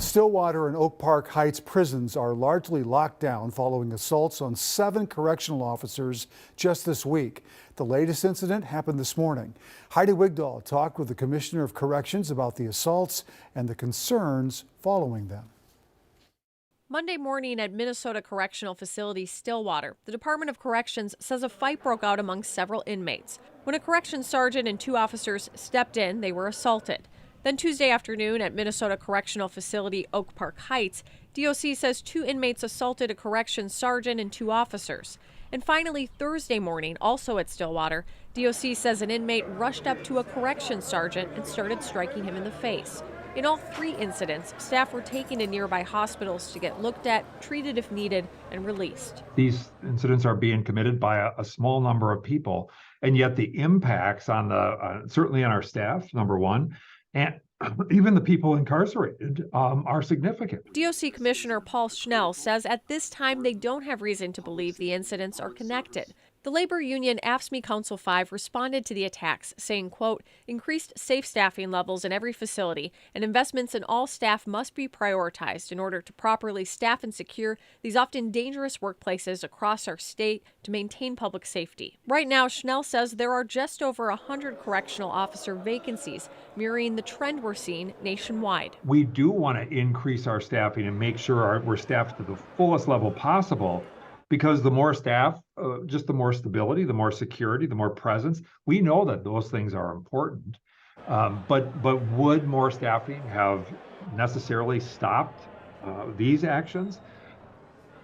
Stillwater and Oak Park Heights prisons are largely locked down following assaults on 7 correctional officers just this week. The latest incident happened this morning. Heidi Wigdahl talked with the Commissioner of Corrections about the assaults and the concerns following them. Monday morning at Minnesota Correctional Facility Stillwater, the Department of Corrections says a fight broke out among several inmates. When a corrections sergeant and 2 officers stepped in, they were assaulted. Then Tuesday afternoon at Minnesota Correctional Facility Oak Park Heights, DOC says 2 inmates assaulted a corrections sergeant and 2 officers. And finally, Thursday morning, also at Stillwater, DOC says an inmate rushed up to a corrections sergeant and started striking him in the face. In all 3 incidents, staff were taken to nearby hospitals to get looked at, treated if needed, and released. These incidents are being committed by a small number of people, and yet the impacts on the certainly on our staff, number one, and even the people incarcerated are significant. DOC Commissioner Paul Schnell says at this time they don't have reason to believe the incidents are connected. The labor union AFSCME Council 5 responded to the attacks, saying, quote, increased safe staffing levels in every facility and investments in all staff must be prioritized in order to properly staff and secure these often dangerous workplaces across our state to maintain public safety. Right now, Schnell says there are just over 100 correctional officer vacancies, mirroring the trend we're seeing nationwide. We do want to increase our staffing and make sure we're staffed to the fullest level possible. Because the more staff, just the more stability, the more security, the more presence. We know that those things are important. But would more staffing have necessarily stopped these actions?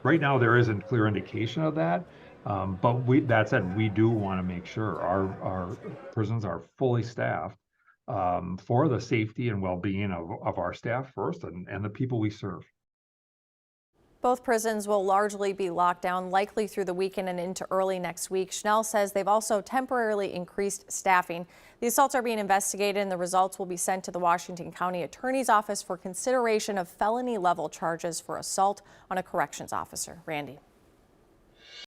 Right now, there isn't clear indication of that. But that said, we do want to make sure our prisons are fully staffed for the safety and well-being of our staff first and the people we serve. Both prisons will largely be locked down, likely through the weekend and into early next week. Schnell says they've also temporarily increased staffing. The assaults are being investigated and the results will be sent to the Washington County Attorney's Office for consideration of felony level charges for assault on a corrections officer. Randy.